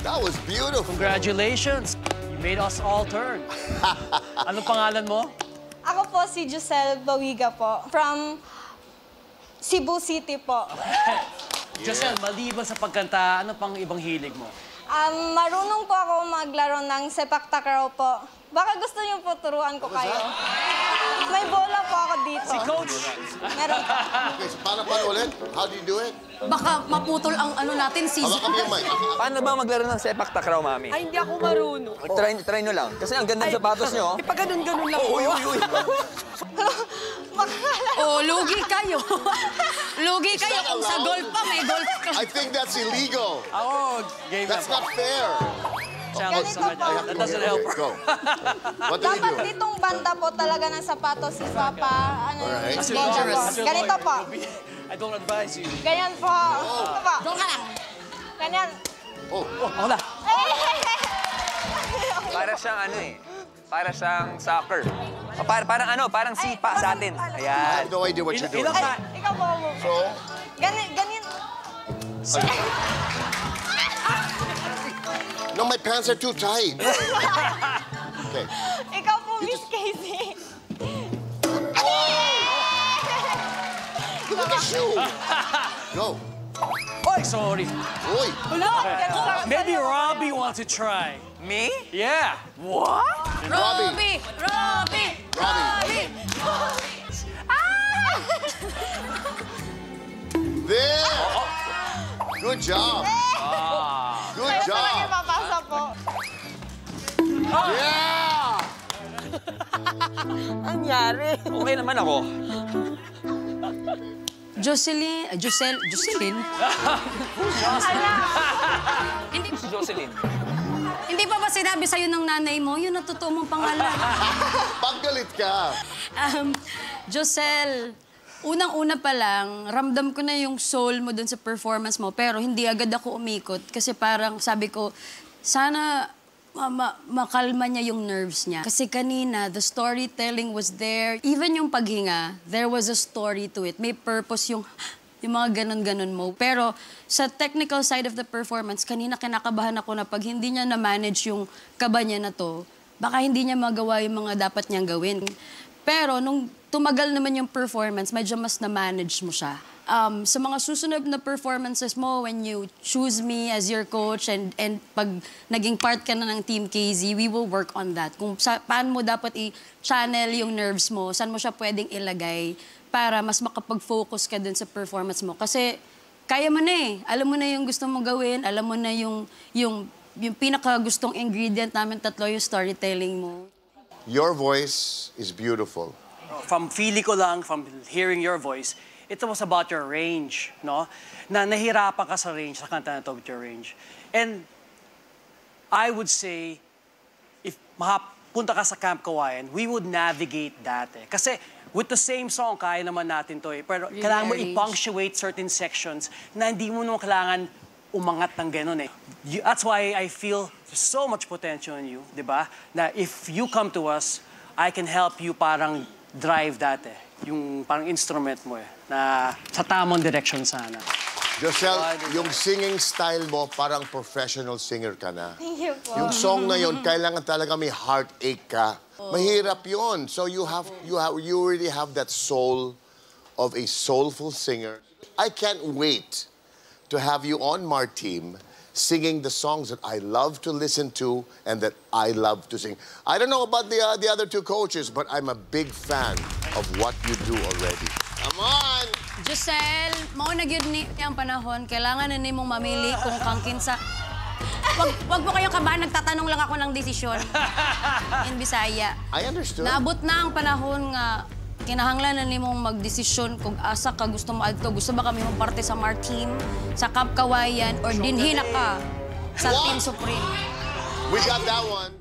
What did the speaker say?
That was beautiful. Congratulations. You made us all turn. Anong pangalan mo? Ako po si Giselle Bawiga po. From Cebu City po. Giselle, maliban sa pagkanta, ano pang ibang hilig mo? Marunong po ako maglaro ng sepak takraw po. Baka gusto niyo po turuan ko kayo. May bola po ako dito. Si Coach. Meron po. Okay, so paano ulit? How do you do it? Baka maputol ang ano natin, sisi. Hawakan mo yung mic. Paano ba maglaro ng sepak takraw, mami? Ay, hindi ako marunong. Try nyo lang. Kasi ang ganda ng sapatos nyo. Ipaganon-ganon lang po. Uy. Oh, lugi kayo. Lugi kayo kung sa golf pa, may golf ka. I think that's illegal. Ako, game That's not fair. Challenge sa Ganito kanya. po. That doesn't help her. Go. What do you Dapat do? ditong banda po talaga ng sapatos si Papa. Alright. As a Ganyan lawyer, po. as a Ganito lawyer, po. I don't advise you. Ganyan po. Ito po. Doon ka lang. Ganyan. Oh, Ako na. Para siyang ano eh. Para siyang soccer. O, parang sipa sa atin. I Ayan. have no idea what you're doing. Ilang Ay, ikaw po. So, Ganyan. no, my pants are too tight. Okay. Ikaw po, Miss Casey. Look at you. Go. Oy, sorry. Uy. Maybe Robbie wants to try. Me? Yeah. What? Robbie. Robbie! There. Good job. Good Kaya talaga job. ipapasa po. Yeah. Okay naman ako. Jocelyn? Hindi, Si Jocelyn. hindi pa ba sinabi sa'yo ng nanay mo? Yun ang totoo mong pangalan. Paggalit ka. Josel, unang-una pa lang, ramdam ko na yung soul mo dun sa performance mo, pero hindi agad ako umikot kasi parang sabi ko, sana makalma niya yung nerves niya. Kasi kanina, the storytelling was there. Even yung paghinga, there was a story to it. May purpose yung mga ganon-ganon mo. Pero sa technical side of the performance, kanina kinakabahan ako na pag hindi niya na-manage yung kaba niya na to, baka hindi niya magawa yung mga dapat niyang gawin. Pero nung tumagal naman yung performance, medyo mas na-manage mo siya. Sa mga susunod na performances mo, when you choose me as your coach and pag naging part ka na ng Team KZ, we will work on that. Kung paano mo dapat i-channel yung nerves mo, saan mo siya pwedeng ilagay para mas makapag-focus ka dun sa performance mo. Kasi kaya mo na eh. Alam mo na yung gusto mo gawin, alam mo na yung pinaka-gustong ingredient namin tatlo, yung storytelling mo. Your voice is beautiful. From feeling ko lang, from hearing your voice, it was about your range, no? Na nahirapan ka sa range, sa kanta na to with your range. And I would say, if makapunta ka sa Camp Kawayan, we would navigate that eh. Kasi with the same song, kaya naman natin to eh. Pero kailangan mo i-punctuate certain sections na hindi mo naman kailangan umangat ng gano'n eh. That's why I feel there's so much potential in you, di ba? Na if you come to us, I can help you parang drive that eh. Yung parang instrument mo eh. Na sa tamang direction sana. Joselle, yung singing style mo, parang professional singer ka na. Thank you po. Yung song na yun, kailangan talaga may heartache ka. Mahirap yun. So you already have that soul of a soulful singer. I can't wait to have you on my team singing the songs that I love to listen to and that I love to sing. I don't know about the other two coaches, but I'm a big fan of what you do already. Come on! Giselle, mauna gyud ni ang panahon, kailangan na nimong mamili kung kang kinsa. Wag mo kayong kabahan, nagtatanong lang ako ng desisyon. In Bisaya. I understood. Naabot na ang panahon nga kinahanglan na nimong magdesisyon kung asa ka gusto mo adto. Gusto ba kami mong parte sa Mar Team, sa Camp Kawayan, or dinhina ka sa Team Supreme? We got that one.